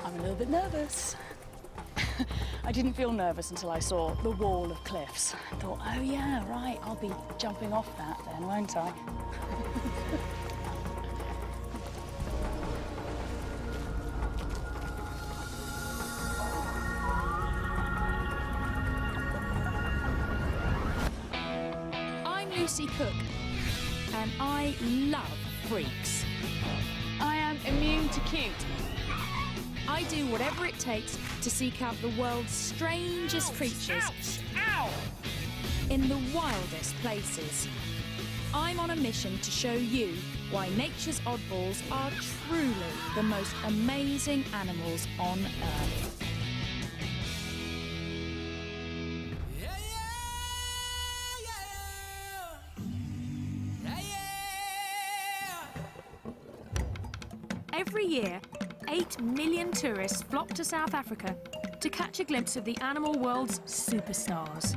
I'm a little bit nervous. I didn't feel nervous until I saw the wall of cliffs. I thought, oh yeah, right, I'll be jumping off that then, won't I? I'm Lucy Cook, and I love freaks. I am immune to cute. I do whatever it takes to seek out the world's strangest creatures. Ow! In the wildest places. I'm on a mission to show you why nature's oddballs are truly the most amazing animals on Earth. Every year, 8 million tourists flock to South Africa to catch a glimpse of the animal world's superstars.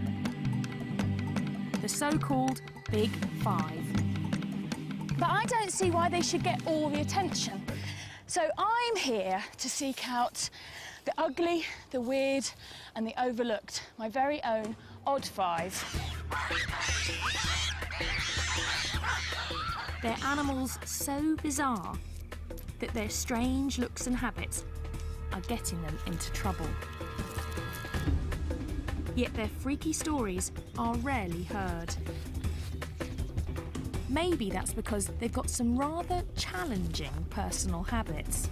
The so-called Big Five. But I don't see why they should get all the attention. So I'm here to seek out the ugly, the weird, and the overlooked. My very own odd five. They're animals so bizarre that their strange looks and habits are getting them into trouble. Yet their freaky stories are rarely heard. Maybe that's because they've got some rather challenging personal habits.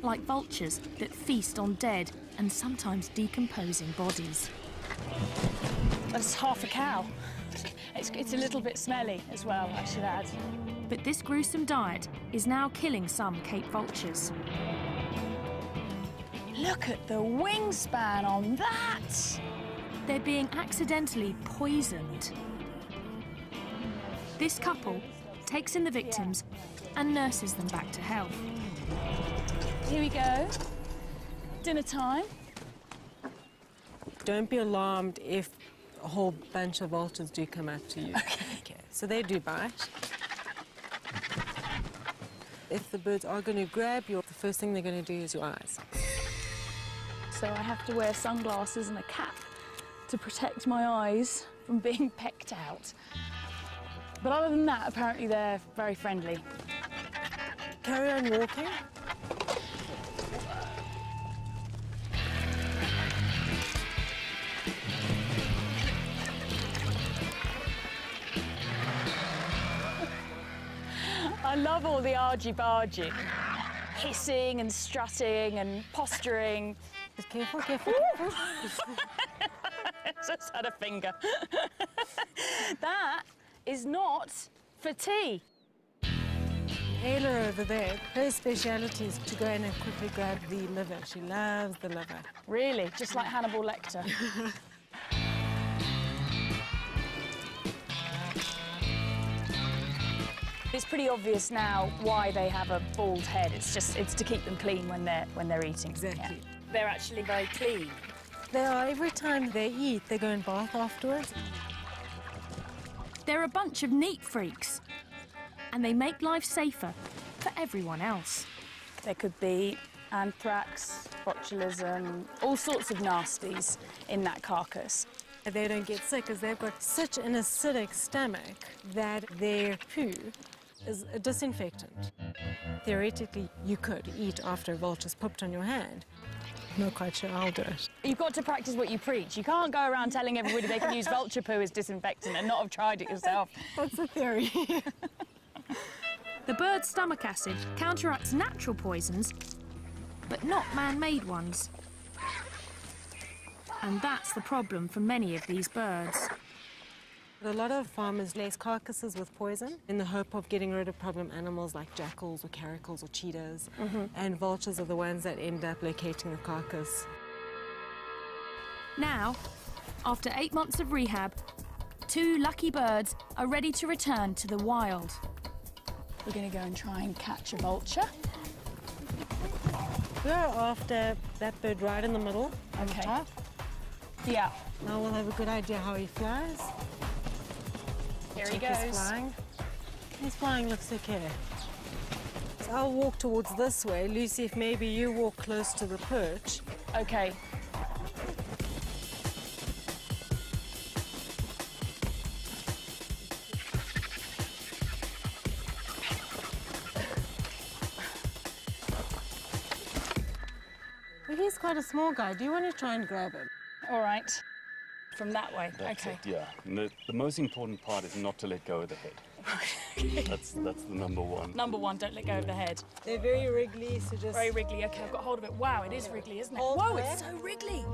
Like vultures that feast on dead and sometimes decomposing bodies. That's half a cow. It's a little bit smelly as well, I should add. But this gruesome diet is now killing some Cape vultures. Look at the wingspan on that! They're being accidentally poisoned. This couple takes in the victims and nurses them back to health. Here we go. Dinner time. Don't be alarmed if a whole bunch of vultures do come up to you. Okay. So they do bite. If the birds are going to grab you, the first thing they're going to do is your eyes. So I have to wear sunglasses and a cap to protect my eyes from being pecked out. But other than that, apparently they're very friendly. Carry on walking. I love all the argy-bargy. Hissing and strutting and posturing. Just careful, careful, careful. Just had a finger. That is not for tea. Ayla over there, her speciality is to go in and quickly grab the liver. She loves the liver. Really? Just like Hannibal Lecter? It's pretty obvious now why they have a bald head. It's to keep them clean when they're eating. Exactly. Yeah. They're actually very clean. They are. Every time they eat, they go and bath afterwards. They're a bunch of neat freaks, and they make life safer for everyone else. There could be anthrax, botulism, all sorts of nasties in that carcass. They don't get sick because they've got such an acidic stomach that their poo is a disinfectant. Theoretically, you could eat after a vulture's pooped on your hand. I'm not quite sure I'll do it. You've got to practice what you preach. You can't go around telling everybody they can use vulture poo as disinfectant and not have tried it yourself. That's a theory. The bird's stomach acid counteracts natural poisons, but not man-made ones. And that's the problem for many of these birds. A lot of farmers lace carcasses with poison in the hope of getting rid of problem animals like jackals or caracals or cheetahs. And vultures are the ones that end up locating the carcass. Now, after 8 months of rehab, 2 lucky birds are ready to return to the wild. We're going to go and try and catch a vulture. We're after that bird right in the middle. On the top. Yeah. Now we'll have a good idea how he flies. Here he Check his goes. flying. He's flying, looks okay. So I'll walk towards this way. Lucy, if maybe you walk close to the perch. Okay. Well, he's quite a small guy. Do you want to try and grab him? All right. From that way. That's okay. it, yeah. And the most important part is not to let go of the head. That's the number one. Number one, don't let go of the head. They're very wriggly, so just... Very wriggly. Okay, I've got hold of it. Wow, it is wriggly, isn't it? Hold Whoa, higher. it's so wriggly.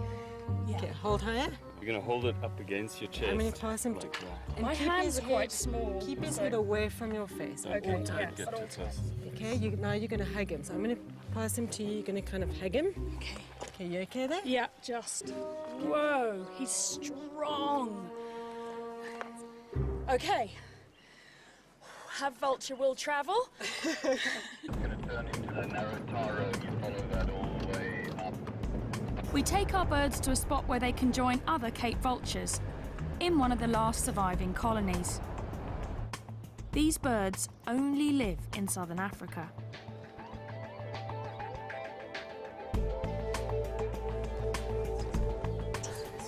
Yeah. Okay, hold higher. You're going to hold it up against your chest. I'm going to toss him like that. And My keep hand's his quite head- small. Keep his so- head away from your face. Don't Okay, let yeah. it get too close. Okay, now you're going to hug him. So I'm going to pass him to you. You're going to kind of hug him. Okay. Okay, you okay there? Yeah, just. Whoa, he's strong. Okay. Have vulture will travel. Going to turn into the narrow tar road. You follow that all the way up. We take our birds to a spot where they can join other Cape vultures in one of the last surviving colonies. These birds only live in southern Africa.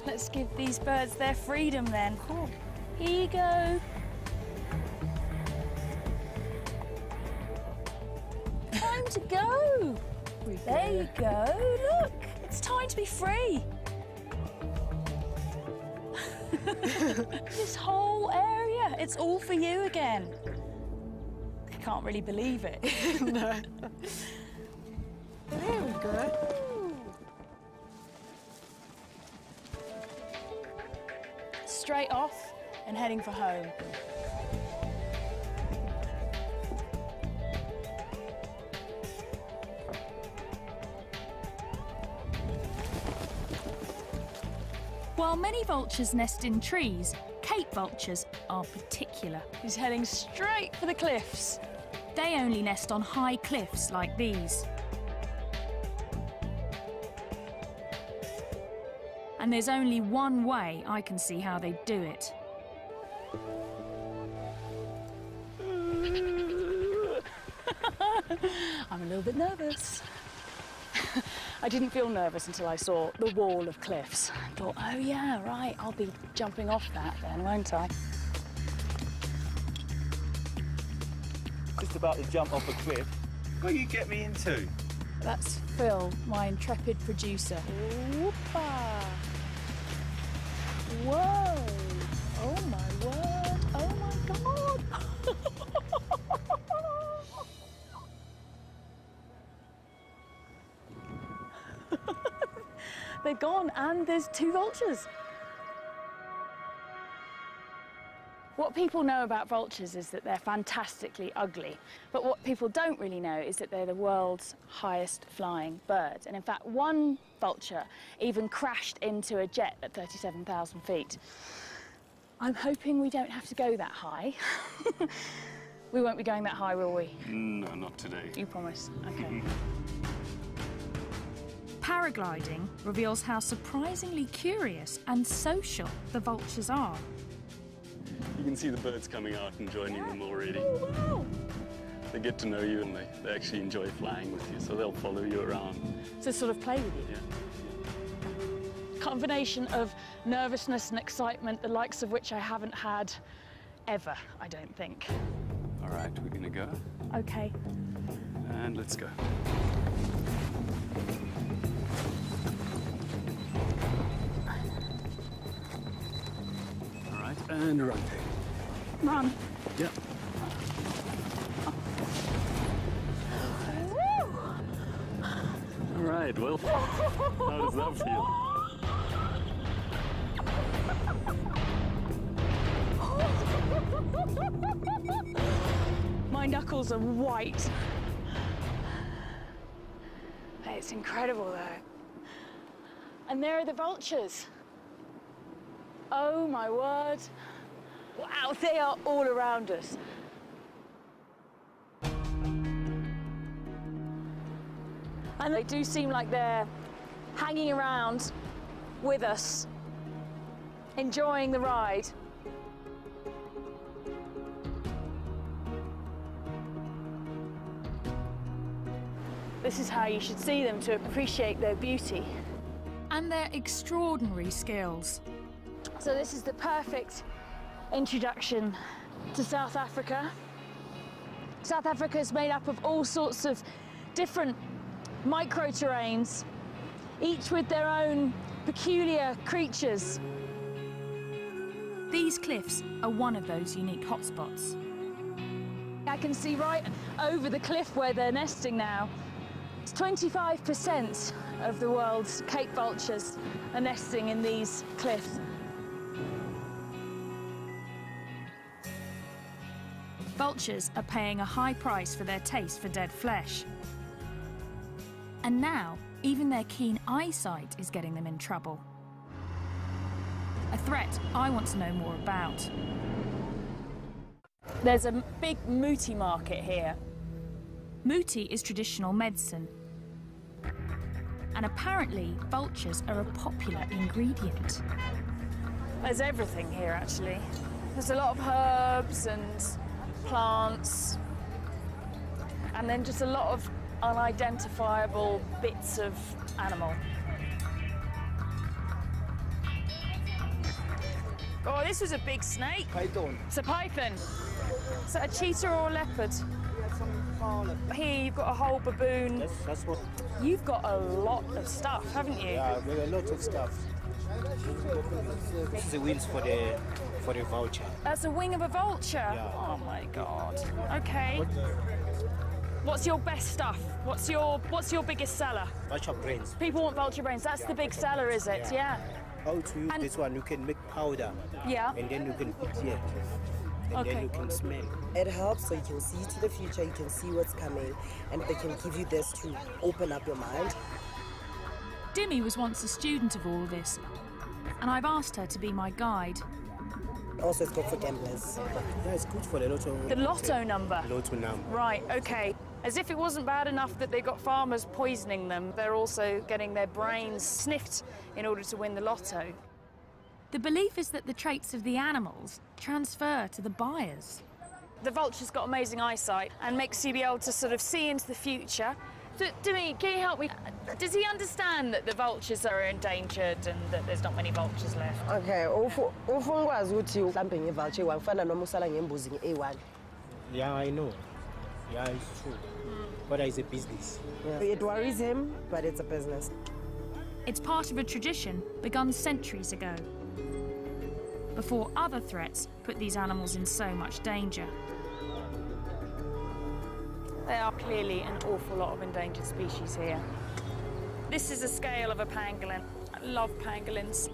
Let's give these birds their freedom then. Cool. Here you go. Time to go. There you go. Look, it's time to be free. This whole area, it's all for you again. I can't really believe it. No. There we go. Straight off and heading for home. While many vultures nest in trees, Cape vultures are particular. He's heading straight for the cliffs. They only nest on high cliffs like these. And there's only one way I can see how they do it. I'm a little bit nervous. I didn't feel nervous until I saw the wall of cliffs. I thought, oh yeah, right, I'll be jumping off that then, won't I? Just about to jump off a cliff. What do you get me into? That's Phil, my intrepid producer. Whoopah! Whoa! Oh my word! Oh my God! They're gone, and there's two vultures. What people know about vultures is that they're fantastically ugly, but what people don't really know is that they're the world's highest flying birds. And in fact, one vulture even crashed into a jet at 37,000 feet. I'm hoping we don't have to go that high. We won't be going that high, will we? No, not today. You promise? Okay. Paragliding reveals how surprisingly curious and social the vultures are. You can see the birds coming out and joining them already. Oh, wow! They get to know you and they actually enjoy flying with you, so they'll follow you around. To sort of play with you. Yeah. Combination of nervousness and excitement, the likes of which I haven't had ever, I don't think. All right, we're gonna go, Okay. and let's go. All right, and run. Run. Yeah. All right, well, how does that feel? My knuckles are white. It's incredible though. And there are the vultures. Oh my word. Wow, they are all around us. And they do seem like they're hanging around with us, enjoying the ride. This is how you should see them to appreciate their beauty. And their extraordinary skills. So this is the perfect introduction to South Africa. South Africa is made up of all sorts of different micro-terrains, each with their own peculiar creatures. These cliffs are one of those unique hotspots. I can see right over the cliff where they're nesting now. It's 25% of the world's Cape vultures are nesting in these cliffs. Vultures are paying a high price for their taste for dead flesh. And now, even their keen eyesight is getting them in trouble. A threat I want to know more about. There's a big muti market here. Muti is traditional medicine. And apparently, vultures are a popular ingredient. There's everything here, actually. There's a lot of herbs and plants, and then just a lot of unidentifiable bits of animal. Oh, this was a big snake. Python. It's a python. Is that a cheetah or a leopard? Here you've got a whole baboon. That's what. You've got a lot of stuff, haven't you? Yeah, we have a lot of stuff. This is the wings for the vulture. That's a wing of a vulture? Yeah. Oh my God. Okay. What's your best stuff? What's your biggest seller? Vulture brains. People want vulture brains. That's the big seller, is it? Yeah. How to use And- this one? You can make powder. Yeah. And then you can put here. And Okay. then you can smell. It helps so you can see to the future, you can see what's coming, and they can give you this to open up your mind. Dimmy was once a student of all this, and I've asked her to be my guide. Also, it's good for gamblers. Yeah, it's good for the lotto. The lotto number. Lotto number. Right, okay. As if it wasn't bad enough that they got farmers poisoning them, they're also getting their brains sniffed in order to win the lotto. The belief is that the traits of the animals transfer to the buyers. The vulture's got amazing eyesight and makes you be able to sort of see into the future. So, Dimmy, can you help me? Does he understand that the vultures are endangered and that there's not many vultures left? Okay, ufungwazi ukuthi mhlambe ngevulture wangifana noma usala ngembuzi nge-A1. Yeah, I know. Yeah, it's true. But it's a business. Yeah. It worries him, but it's a business. It's part of a tradition begun centuries ago, before other threats put these animals in so much danger. There are clearly an awful lot of endangered species here. This is a scale of a pangolin. I love pangolins.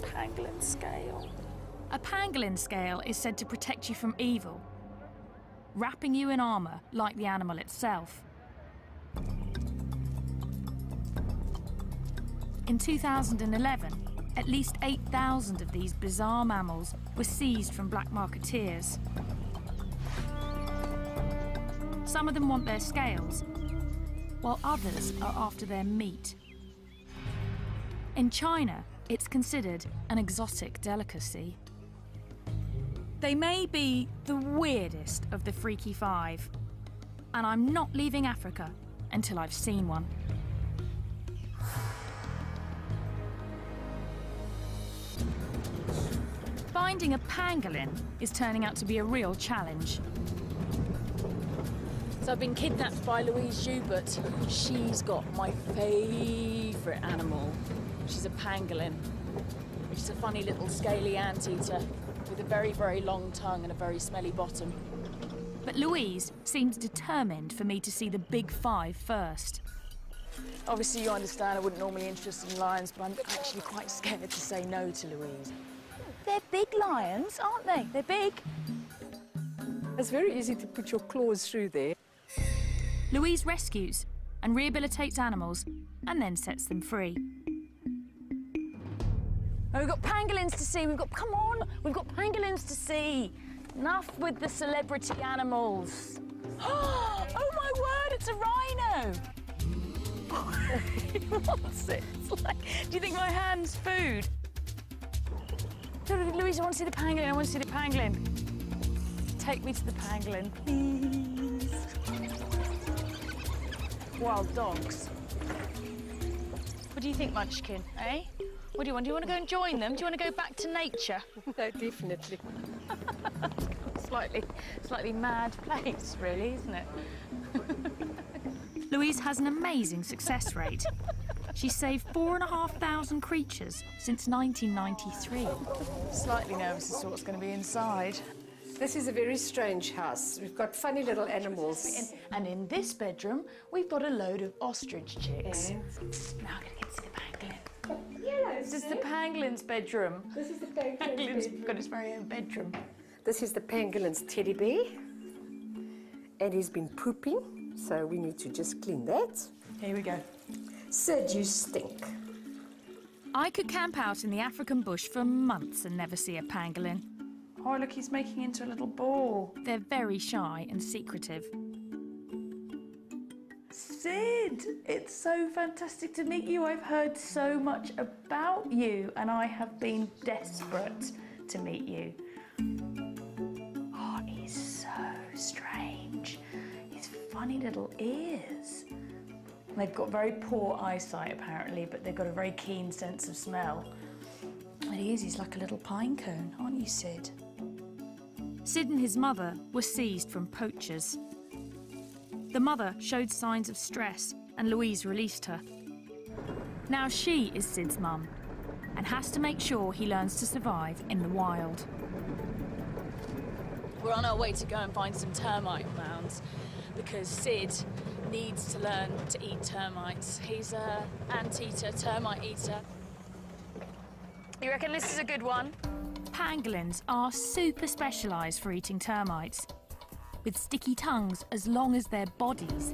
Pangolin scale. A pangolin scale is said to protect you from evil, wrapping you in armour like the animal itself. In 2011, at least 8,000 of these bizarre mammals were seized from black marketeers. Some of them want their scales, while others are after their meat. In China, it's considered an exotic delicacy. They may be the weirdest of the freaky five, and I'm not leaving Africa until I've seen one. Finding a pangolin is turning out to be a real challenge. So I've been kidnapped by Louise Joubert. She's got my favourite animal, which is a pangolin, which is a funny little scaly anteater with a very, very long tongue and a very smelly bottom. But Louise seems determined for me to see the big five first. Obviously, you understand I wouldn't normally be interested in lions, but I'm actually quite scared to say no to Louise. They're big lions, aren't they? They're big. It's very easy to put your claws through there. Louise rescues and rehabilitates animals and then sets them free. Oh, we've got pangolins to see. Come on, we've got pangolins to see. Enough with the celebrity animals. Oh my word, it's a rhino. He wants it. It's like, do you think my hand's food? Louise, I want to see the pangolin. I want to see the pangolin. Take me to the pangolin, please. wild dogs. What do you think, Munchkin, eh? What do you want? Do you want to go and join them? Do you want to go back to nature? No, definitely. Slightly mad place, really, isn't it? Louise has an amazing success rate. She's saved 4,500 creatures since 1993. Slightly nervous as to what's going to be inside. This is a very strange house. We've got funny little animals. And in this bedroom, we've got a load of ostrich chicks. Now I'm going to get to the pangolin. Yes. This is the pangolin's bedroom. This is the pangolin's Pangolin's bedroom. got its very own bedroom. This is the pangolin's teddy bear. And he's been pooping, so we need to just clean that. Here we go. Sid, you stink. I could camp out in the African bush for months and never see a pangolin. Oh, look, he's making into a little ball. They're very shy and secretive. Sid, it's so fantastic to meet you. I've heard so much about you, and I have been desperate to meet you. Oh, he's so strange. His funny little ears. They've got very poor eyesight, apparently, but they've got a very keen sense of smell. And he's like a little pine cone, aren't you, Sid? Sid and his mother were seized from poachers. The mother showed signs of stress and Louise released her. Now she is Sid's mum and has to make sure he learns to survive in the wild. We're on our way to go and find some termite mounds because Sid needs to learn to eat termites. He's an anteater, termite eater. You reckon this is a good one? Pangolins are super specialised for eating termites, with sticky tongues as long as their bodies,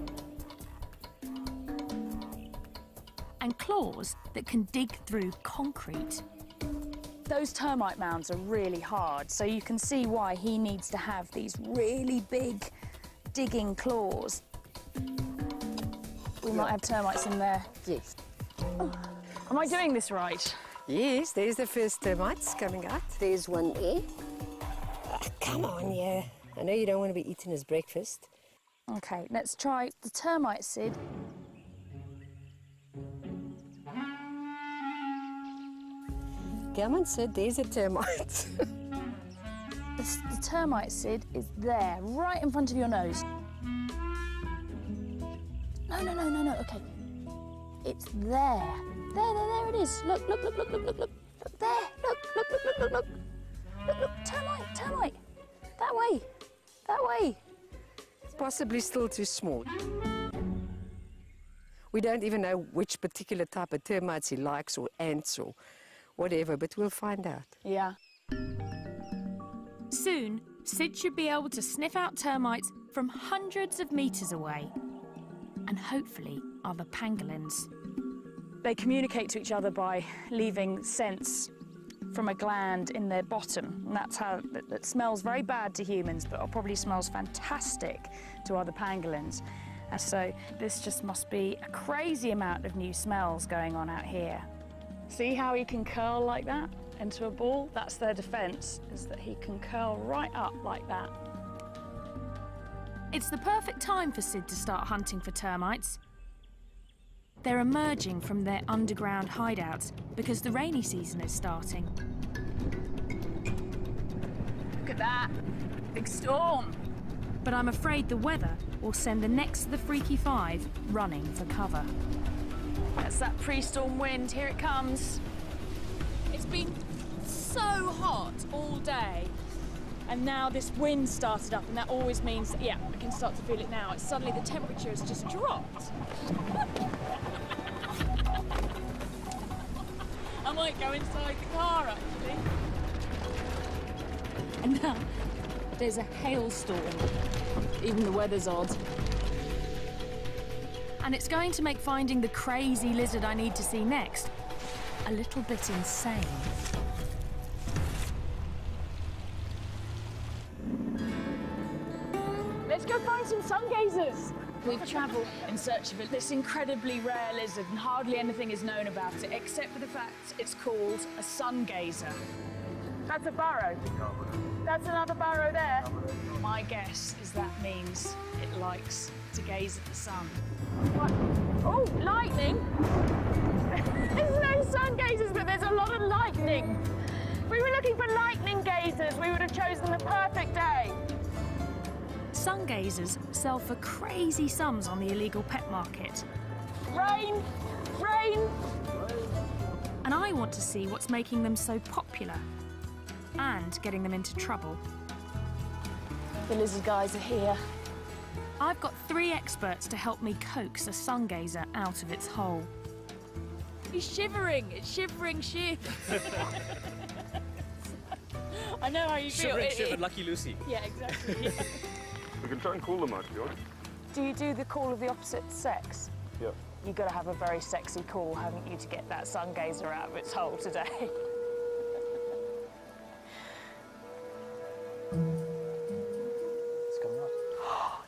and claws that can dig through concrete. Those termite mounds are really hard, so you can see why he needs to have these really big digging claws. We might have termites in there. Yes. Oh. Am I doing this right? Yes, there's the first termites coming out. There's one there. Oh, come on, yeah. I know you don't want to be eating his breakfast. OK, let's try the termite, Sid. Come on, Sid, there's a termite. The termite, Sid, is there, right in front of your nose. No, OK. It's there. There it is. Look, there. Look, termite. That way. Possibly still too small. We don't even know which particular type of termites he likes, or ants, or whatever, but we'll find out. Yeah. Soon, Sid should be able to sniff out termites from hundreds of metres away, and hopefully other pangolins. They communicate to each other by leaving scents from a gland in their bottom. And that's how it smells very bad to humans, but it probably smells fantastic to other pangolins. And so this just must be a crazy amount of new smells going on out here. See how he can curl like that into a ball? That's their defence, is that he can curl right up like that. It's the perfect time for Sid to start hunting for termites. They're emerging from their underground hideouts because the rainy season is starting. Look at that, big storm. But I'm afraid the weather will send the next of the Freaky Five running for cover. That's that pre-storm wind, here it comes. It's been so hot all day, and now this wind started up, and that always means, that, yeah, I can start to feel it now. Suddenly the temperature has just dropped. I might go inside the car, actually. And now there's a hailstorm. Even the weather's odd. And it's going to make finding the crazy lizard I need to see next a little bit insane. Let's go find some sun gazers. We've travelled in search of this incredibly rare lizard, and hardly anything is known about it, except for the fact it's called a sun gazer. That's a burrow. That's another burrow there. My guess is that means it likes to gaze at the sun. What? Oh, lightning! There's no sun gazers, but there's a lot of lightning. If we were looking for lightning gazers, we would have chosen the perfect day. Sun gazers sell for crazy sums on the illegal pet market. Rain! Rain! And I want to see what's making them so popular and getting them into trouble. The lizard guys are here. I've got 3 experts to help me coax a sun gazer out of its hole. He's shivering. It's shivering shit. I know how you feel. Shivering, Lucky Lucy. Yeah, exactly. Yeah. We can try and call them out, George. Do you do the call of the opposite sex? Yeah. You've got to have a very sexy call, haven't you, to get that sun gazer out of its hole today? It's coming out.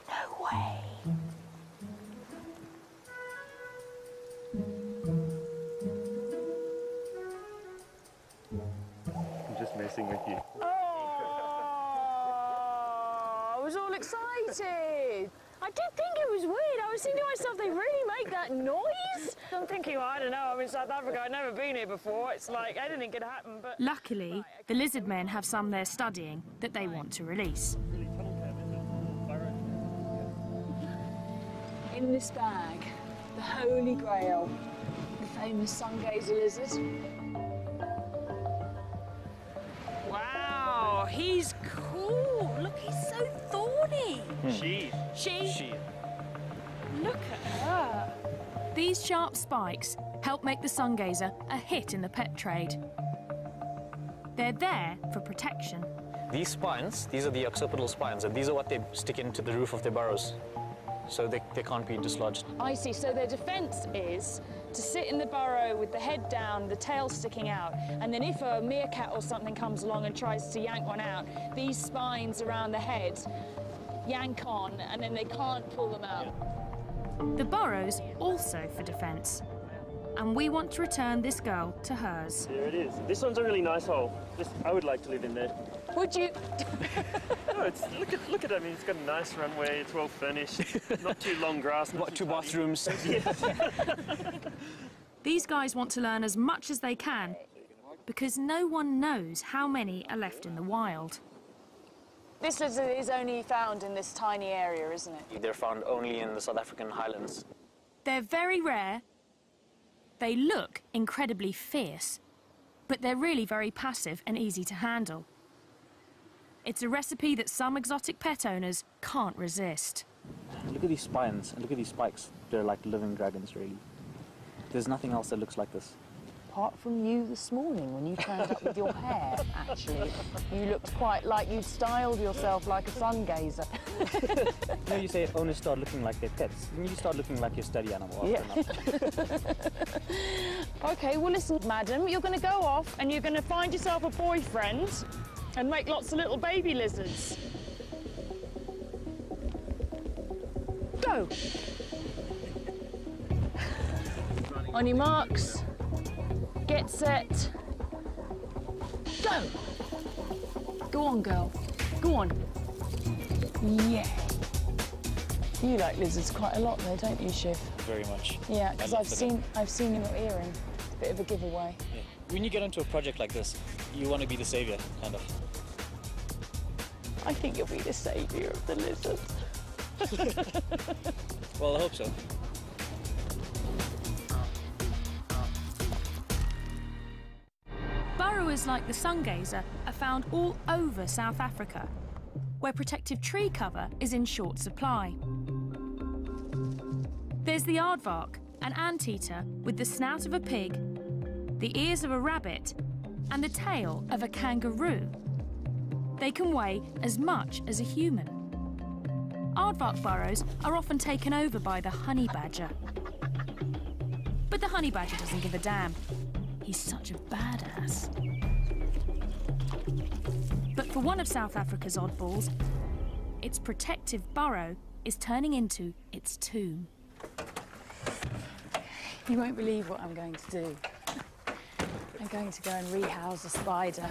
No way. I'm just messing with you. Oh, I was all excited. I did think it was weird. I was thinking to myself, they really make that noise? I'm thinking, well, I don't know, I'm in South Africa, I've never been here before. It's like anything could happen, but... Luckily, the lizard men have some they're studying that they want to release. In this bag, the holy grail, the famous sun gazer lizard. Wow, he's cool. Look, he's so thorny. She. Look at her. These sharp spikes help make the sun gazer a hit in the pet trade. They're there for protection. These spines, these are the occipital spines, and these are what they stick into the roof of their burrows, so they can't be dislodged. I see, so their defense is to sit in the burrow with the head down, the tail sticking out, and then if a meerkat or something comes along and tries to yank one out, these spines around the head yank on, and then they can't pull them out. The burrow's also for defence. And we want to return this girl to hers. There it is. This one's a really nice hole. I would like to live in there. Would you? No, look at it. I mean, it's got a nice runway. It's well furnished. Not too long grass. Not Two bathrooms. These guys want to learn as much as they can because no one knows how many are left in the wild. This lizard is only found in this tiny area, isn't it? They're found only in the South African highlands. They're very rare. They look incredibly fierce, but they're really very passive and easy to handle. It's a recipe that some exotic pet owners can't resist. Look at these spines and look at these spikes. They're like living dragons, really. There's nothing else that looks like this. Apart from you this morning when you turned up with your hair, actually. You looked quite like you'd styled yourself like a sun gazer. You know, you say owners start looking like their pets. Then you start looking like your study animal. Yeah. OK, well, listen, madam, you're going to go off and you're going to find yourself a boyfriend and make lots of little baby lizards. Go! On your marks. Get set. Go! Go on, girl. Go on. Yeah. You like lizards quite a lot, though, don't you, Shiv? Very much. Yeah, because I've seen in your earring. It's a bit of a giveaway. Yeah. When you get into a project like this, you want to be the saviour, kind of. I think you'll be the saviour of the lizards. Well, I hope so. Burrowers like the sun gazer are found all over South Africa, where protective tree cover is in short supply. There's the aardvark, an anteater with the snout of a pig, the ears of a rabbit, and the tail of a kangaroo. They can weigh as much as a human. Aardvark burrows are often taken over by the honey badger. But the honey badger doesn't give a damn. He's such a badass. But for one of South Africa's oddballs, its protective burrow is turning into its tomb. You won't believe what I'm going to do. I'm going to go and rehouse a spider.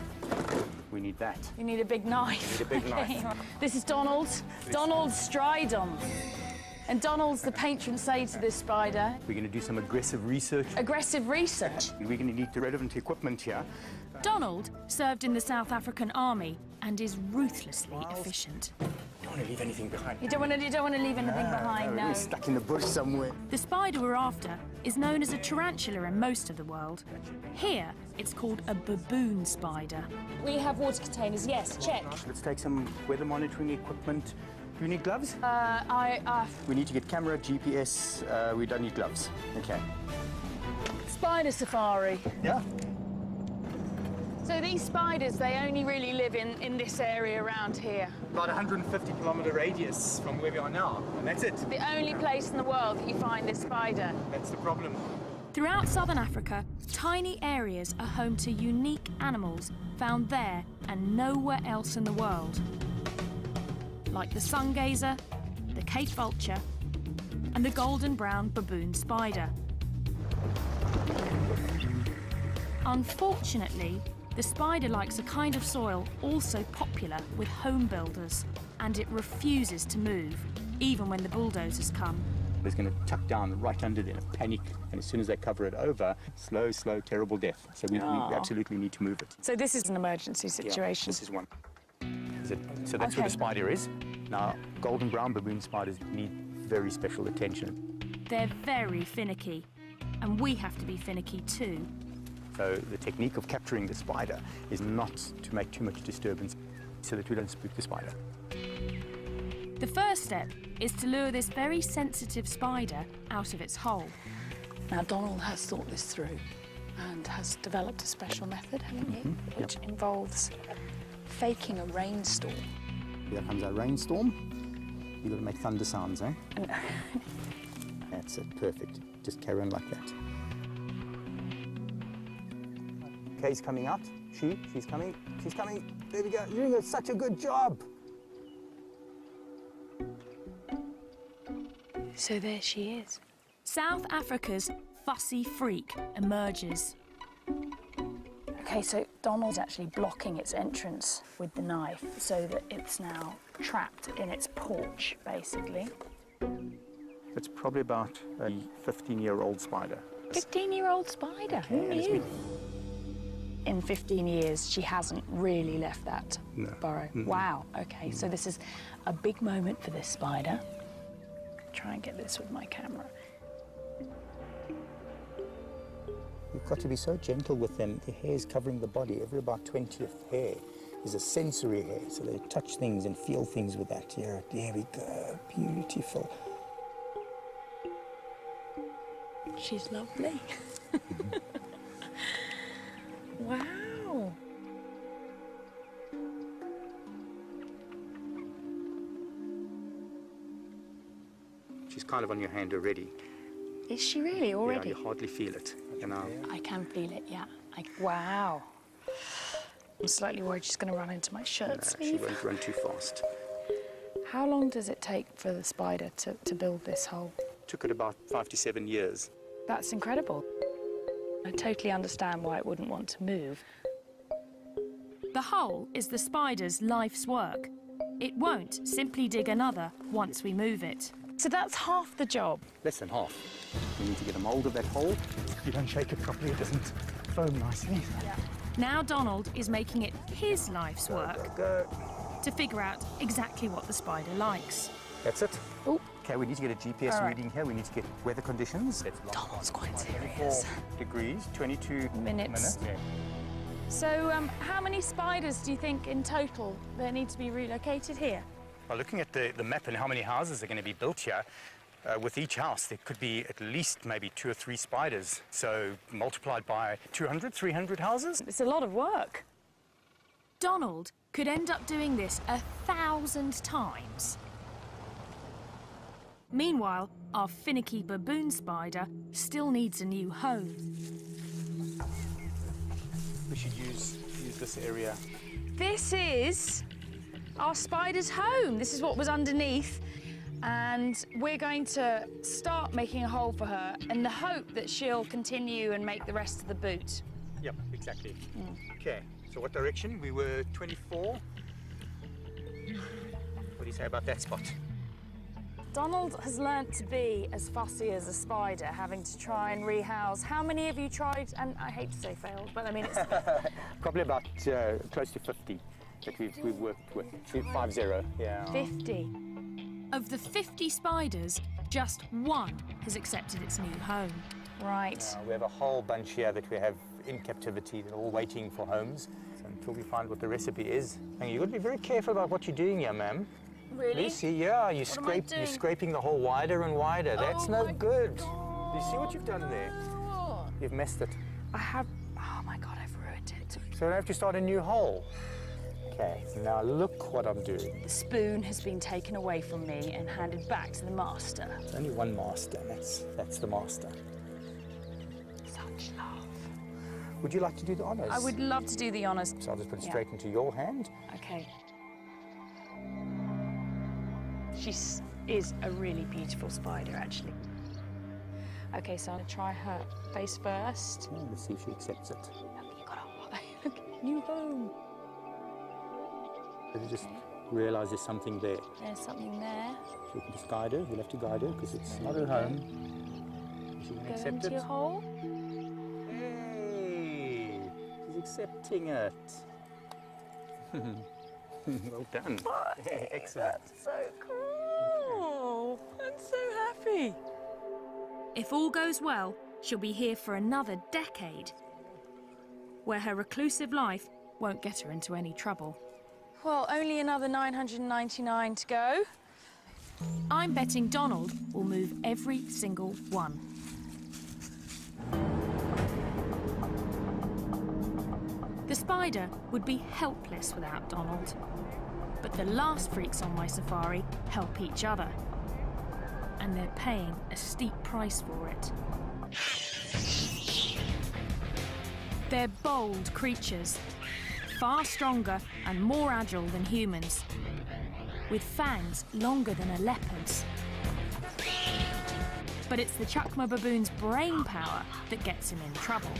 We need that. You need a big knife. We need a big knife. This is Donald. Donald Stridon. And Donald's the patron saint of this spider. We're going to do some aggressive research. Aggressive research? We're going to need the relevant equipment here. Donald served in the South African Army and is ruthlessly efficient. You don't want to leave anything behind. You don't want to leave anything behind, no. We're stuck in the bush somewhere. The spider we're after is known as a tarantula in most of the world. Here, it's called a baboon spider. We have water containers, yes, check. Let's take some weather monitoring equipment. Do you need gloves? We We need to get camera, GPS. We don't need gloves. Okay. Spider safari. Yeah. So these spiders, they only really live in this area around here. About 150-kilometer radius from where we are now, and that's it. The only place in the world that you find this spider. That's the problem. Throughout southern Africa, tiny areas are home to unique animals found there and nowhere else in the world. Like the sun gazer, the Cape vulture, and the golden brown baboon spider. Unfortunately, the spider likes a kind of soil also popular with home builders, and it refuses to move, even when the bulldozers come. It's going to tuck down right under there, panic, and as soon as they cover it over, slow, terrible death. So we absolutely need to move it. So this is an emergency situation. Yeah, this is one. So that's where the spider is. Now, golden brown baboon spiders need very special attention. They're very finicky, and we have to be finicky too. So the technique of capturing the spider is not to make too much disturbance so that we don't spook the spider. The first step is to lure this very sensitive spider out of its hole. Now, Donald has thought this through and has developed a special method, haven't you? Which involves faking a rainstorm. Here comes our rainstorm. You've got to make thunder sounds, eh? That's it, perfect. Just carry on like that. Kay's coming out. She's coming. She's coming. There we go. You're doing such a good job. So there she is. South Africa's fussy freak emerges. Okay, so Donald's actually blocking its entrance with the knife so that it's now trapped in its porch, basically. It's probably about a 15-year-old spider. 15-year-old spider? Who knew? In 15 years, she hasn't really left that burrow. Wow, okay, so this is a big moment for this spider. Try and get this with my camera. You've got to be so gentle with them. The hair is covering the body. Every about 20th hair is a sensory hair, so they touch things and feel things with that. Here, there we go, beautiful. She's lovely. Wow. She's kind of on your hand already. Is she really already? Yeah, you hardly feel it. You know. I can feel it, yeah. Wow. I'm slightly worried she's going to run into my shirt sleeve. She won't run too fast. How long does it take for the spider to build this hole? Took it about 5 to 7 years. That's incredible. I totally understand why it wouldn't want to move. The hole is the spider's life's work. It won't simply dig another once we move it. So that's half the job? Less than half. We need to get a mould of that hole. If you don't shake it properly, it doesn't foam nicely. Yeah. Now Donald is making it his life's work to figure out exactly what the spider likes. That's it. Ooh. Okay, we need to get a GPS reading here. We need to get weather conditions. Donald's quite serious. 24 degrees, 22 minutes. Yeah. So how many spiders do you think in total there need to be relocated here? Well, looking at the map and how many houses are going to be built here, with each house there could be at least maybe 2 or 3 spiders. So multiplied by 200, 300 houses. It's a lot of work. Donald could end up doing this 1,000 times. Meanwhile, our finicky baboon spider still needs a new home. We should use this area. This is our spider's home. This is what was underneath. And we're going to start making a hole for her in the hope that she'll continue and make the rest of the boot. Yep, exactly. Okay, So what direction? We were 24. What do you say about that spot? Donald has learnt to be as fussy as a spider, having to try and rehouse. How many have you tried? And I hate to say failed, but I mean it's... Probably about close to 50 that we've worked with. 50, yeah. 50. Of the 50 spiders, just one has accepted its new home. Right. We have a whole bunch here that we have in captivity. They're all waiting for homes. So until we find what the recipe is. And you've got to be very careful about what you're doing here, ma'am. Really? Lucy, yeah, you're scraping the hole wider and wider. That's no good. God. You see what you've done there? You've messed it. I have... Oh, my God, I've ruined it. So I have to start a new hole. Okay, now look what I'm doing. The spoon has been taken away from me and handed back to the master. There's only one master, and that's the master. Such love. Would you like to do the honours? I would love to do the honours. So I'll just put it straight into your hand. Okay. She is a really beautiful spider, actually. Okay, so I'm going to try her face first. Oh, let's see if she accepts it. Look, you got a new home. You just realise there's something there. There's something there. So you can just guide her. We'll have to guide her because it's not her home. Is she going to accept into it? Your hole. Hey, she's accepting it. Well done. Excellent. That's so cool. I'm so happy. If all goes well, she'll be here for another decade, where her reclusive life won't get her into any trouble. Well, only another 999 to go. I'm betting Donald will move every single one. The spider would be helpless without Donald. But the last freaks on my safari help each other. And they're paying a steep price for it. They're bold creatures, far stronger and more agile than humans, with fangs longer than a leopard's. But it's the Chukma baboon's brain power that gets him in trouble.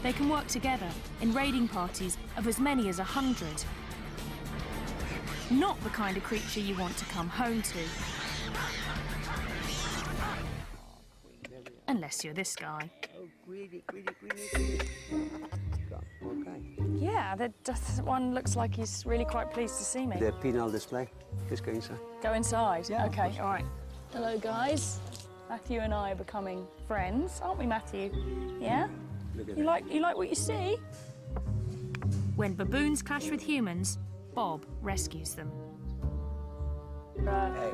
They can work together in raiding parties of as many as 100. Not the kind of creature you want to come home to. Unless you're this guy. Yeah, that one looks like he's really quite pleased to see me. The penal display. Just go inside. Go inside? Yeah. Okay, all right. Hello, guys. Matthew and I are becoming friends, aren't we, Matthew? Yeah? You like what you see? When baboons clash with humans, Bob rescues them. Hey,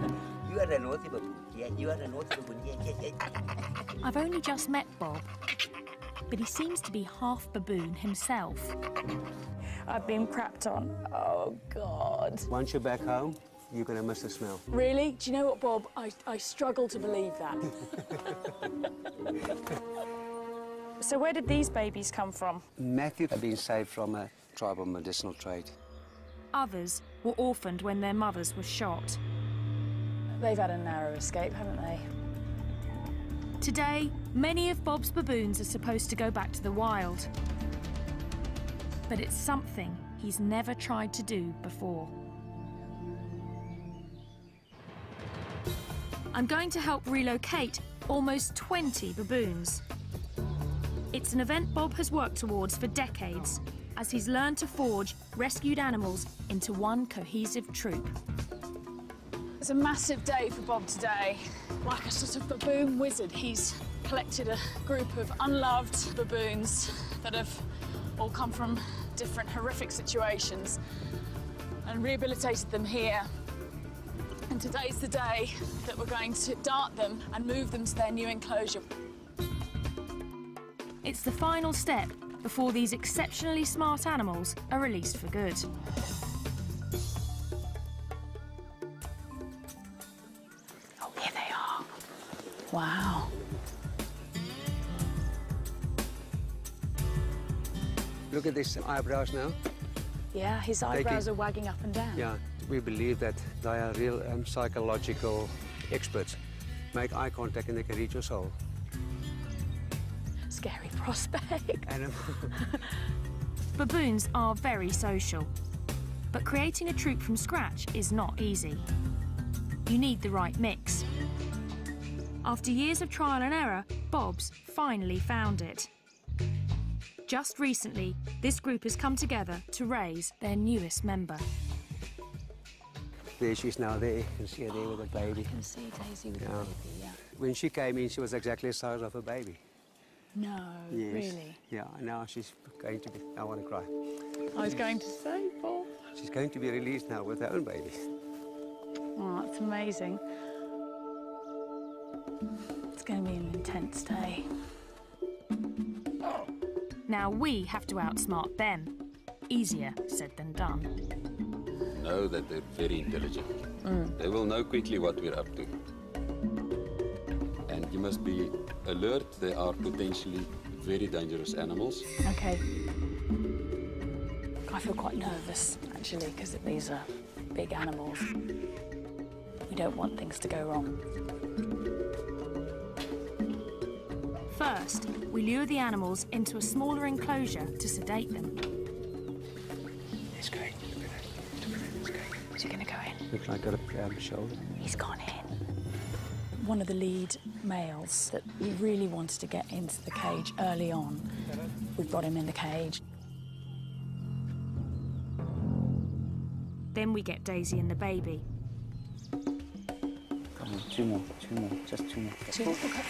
you are a naughty baboon. Yeah, you are a naughty baboon. Yeah. I've only just met Bob, but he seems to be half baboon himself. I've been crapped on. Oh, God. Once you're back home, you're going to miss the smell. Really? Do you know what, Bob? I struggle to believe that. So where did these babies come from? Matthew had been saved from a tribal medicinal trade. Others were orphaned when their mothers were shot. They've had a narrow escape, haven't they? Today, many of Bob's baboons are supposed to go back to the wild. But it's something he's never tried to do before. I'm going to help relocate almost 20 baboons. It's an event Bob has worked towards for decades, as he's learned to forge rescued animals into one cohesive troop. It's a massive day for Bob today. Like a sort of baboon wizard, he's collected a group of unloved baboons that have all come from different horrific situations and rehabilitated them here. And today's the day that we're going to dart them and move them to their new enclosure. It's the final step before these exceptionally smart animals are released for good. Oh, here they are. Wow. Look at these eyebrows now. Yeah, his eyebrows are wagging up and down. Yeah, we believe that they are real psychological experts make eye contact and they can reach your soul. Scary prospect. Baboons are very social, but creating a troop from scratch is not easy. You need the right mix. After years of trial and error, Bob's finally found it. Just recently, this group has come together to raise their newest member. There she's now there. You can see her there with a baby. I can see Daisy with a baby, yeah. When she came in, she was exactly the size of a baby. No, Yes. really? Yeah, now she's going to be... I want to cry. I was going to say, Bob. She's going to be released now with her own baby. Oh, that's amazing. It's going to be an intense day. Now we have to outsmart them. Easier said than done. Know that they're very intelligent. They will know quickly what we're up to. And you must be alert. They are potentially very dangerous animals. Okay. I feel quite nervous, actually, because these are big animals. We don't want things to go wrong. First, we lure the animals into a smaller enclosure to sedate them. It's great. Look at that. It's great. Is he going to go in? Looks like a shoulder. He's gone in. One of the lead males that we really wanted to get into the cage early on. We've got him in the cage. Then we get Daisy and the baby. Come on, two more, just two more. Two, okay.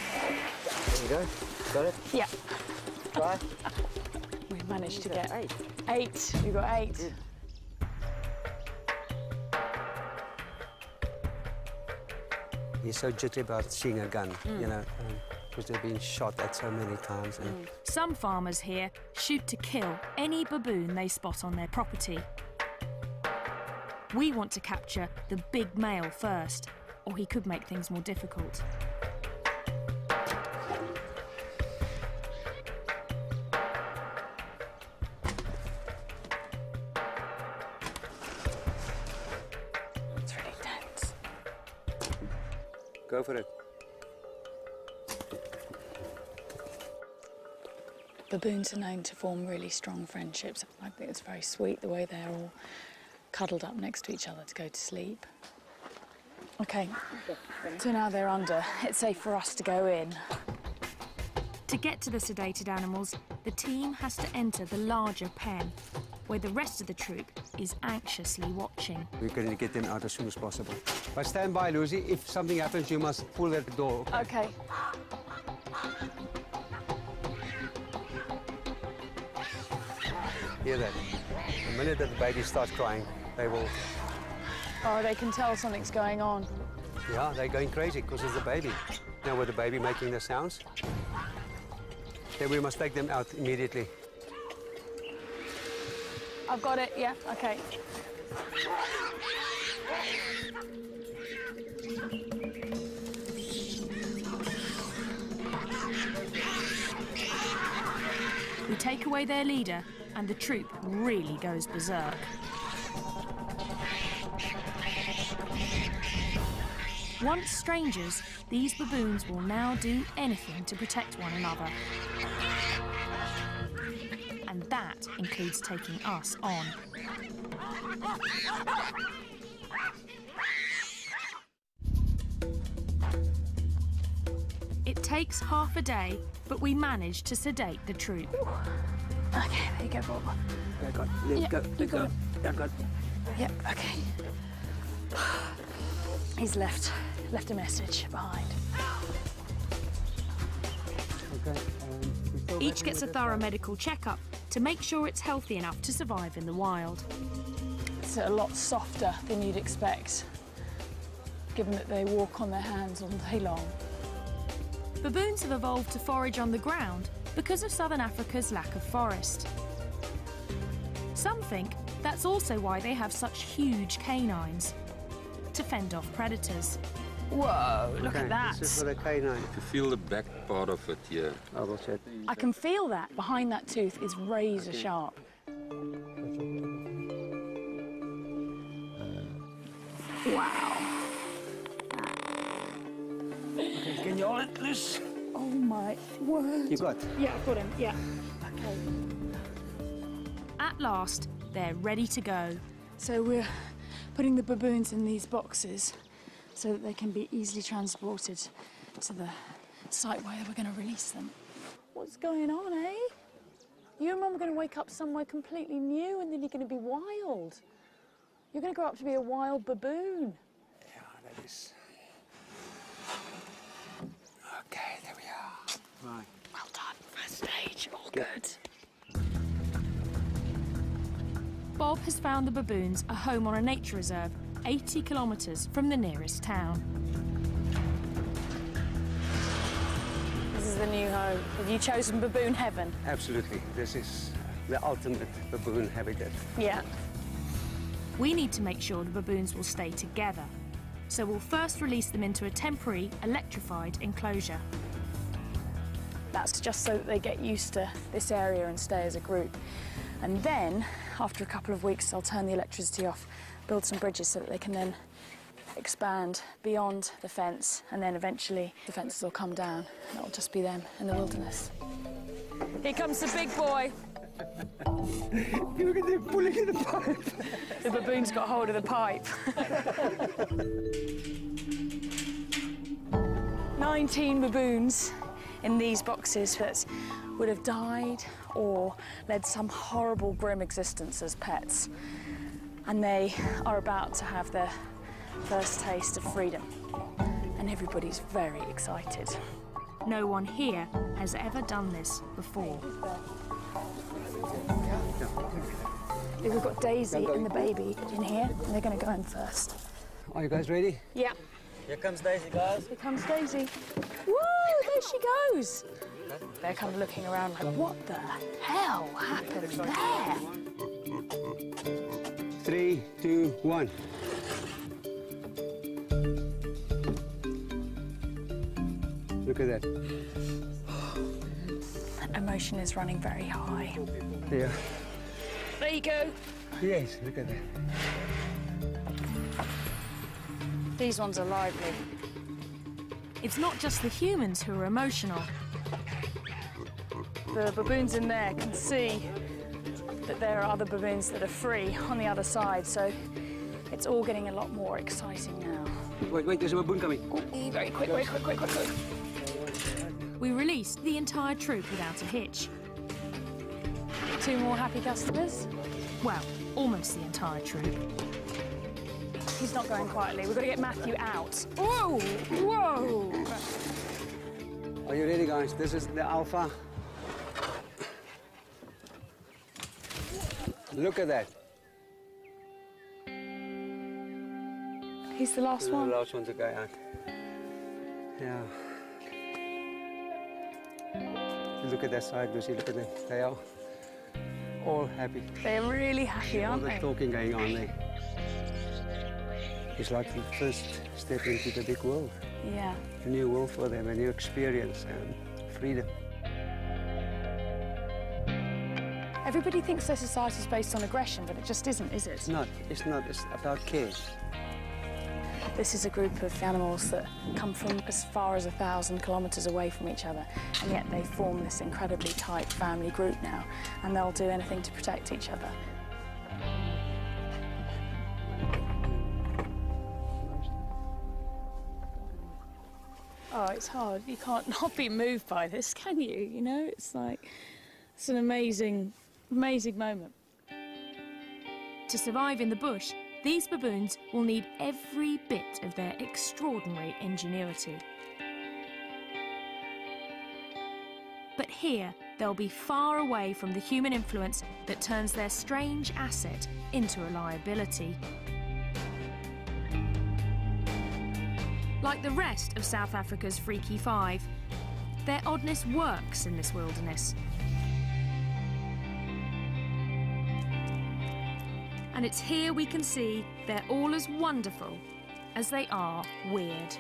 There you go. Got it? Yeah. Try. We've managed to get 8. 8. We've got 8. Good. He's so jittery about seeing a gun, you know, because they've been shot at so many times. And Some farmers here shoot to kill any baboon they spot on their property. We want to capture the big male first, or he could make things more difficult. It's really tense. Go for it. Baboons are known to form really strong friendships. I think it's very sweet the way they're all cuddled up next to each other to go to sleep. OK, so now they're under. It's safe for us to go in. To get to the sedated animals, the team has to enter the larger pen, where the rest of the troop is anxiously watching. We're going to get them out as soon as possible. But stand by, Lucy. If something happens, you must pull at the door. OK. Hear that? The minute that the baby starts crying, they will... Oh, they can tell something's going on. Yeah, they're going crazy because of the baby. Now with the baby making the sounds, then we must take them out immediately. I've got it, yeah, OK. We take away their leader, and the troop really goes berserk. Once strangers, these baboons will now do anything to protect one another. And that includes taking us on. It takes half a day, but we manage to sedate the troop. OK, there you go, Bob. Let go, let go, let go. Let go. Yep, OK. He's left a message behind. Okay. Each gets a thorough medical checkup to make sure it's healthy enough to survive in the wild. It's a lot softer than you'd expect, given that they walk on their hands all day long. Baboons have evolved to forage on the ground because of southern Africa's lack of forest. Some think that's also why they have such huge canines, to fend off predators. Whoa, look at that. This is for the canine. If you feel the back part of it here. I will check. I can feel that. Behind that tooth is razor sharp. Okay, Wow. Can you hold it loose? Oh my word. You got? Yeah, I've got him, yeah. Okay. At last, they're ready to go. So we're putting the baboons in these boxes so that they can be easily transported to the site where we're going to release them. What's going on, eh? You and Mum are going to wake up somewhere completely new and then you're going to be wild. You're going to grow up to be a wild baboon. Yeah, that is. Okay, there we are. Right. Well done, first stage, all good. Bob has found the baboons a home on a nature reserve 80 kilometres from the nearest town. This is the new home. Have you chosen baboon heaven? Absolutely. This is the ultimate baboon habitat. Yeah. We need to make sure the baboons will stay together. So we'll first release them into a temporary, electrified enclosure. That's just so that they get used to this area and stay as a group. And then, after a couple of weeks, I'll turn the electricity off, build some bridges so that they can then expand beyond the fence, and then eventually the fences will come down and it'll just be them in the wilderness. Here comes the big boy. Look at them pulling in the pipe. The baboon's got hold of the pipe. 19 baboons in these boxes that would have died or led some horrible, grim existence as pets. And they are about to have their first taste of freedom. And everybody's very excited. No one here has ever done this before. We've got Daisy and the baby in here, and they're going to go in first. Are you guys ready? Yeah. Here comes Daisy, guys. Here comes Daisy. Woo! There she goes. They're kind of looking around like, what the hell happened there? 3, 2, 1. Look at that. Emotion is running very high. Yeah. There you go. Yes, look at that. These ones are lively. It's not just the humans who are emotional. The baboons in there can see that there are other baboons that are free on the other side, so it's all getting a lot more exciting now. Wait, there's a baboon coming. Ooh, very quick, very quick, quick, quick, quick. We released the entire troop without a hitch. 2 more happy customers. Well, almost the entire troop. He's not going quietly. We've got to get Matthew out. Whoa! Whoa! Are you ready, guys? This is the alpha. Look at that. He's the last one. The last one to go out. Yeah. Look at that side, Lucy. Look at them. They are all happy. They're really happy, aren't all they? the talking going on there. It's like the first step into the big world. Yeah. A new world for them, a new experience and freedom. Everybody thinks their society is based on aggression, but it just isn't, is it? It's not. It's about care. This is a group of animals that come from as far as 1,000 kilometres away from each other, and yet they form this incredibly tight family group now, and they'll do anything to protect each other. Oh, it's hard. You can't not be moved by this, can you? You know, it's like, it's an amazing, amazing moment. To survive in the bush, these baboons will need every bit of their extraordinary ingenuity. But here, they'll be far away from the human influence that turns their strange asset into a liability. Like the rest of South Africa's Freaky Five, their oddness works in this wilderness. And it's here we can see they're all as wonderful as they are weird.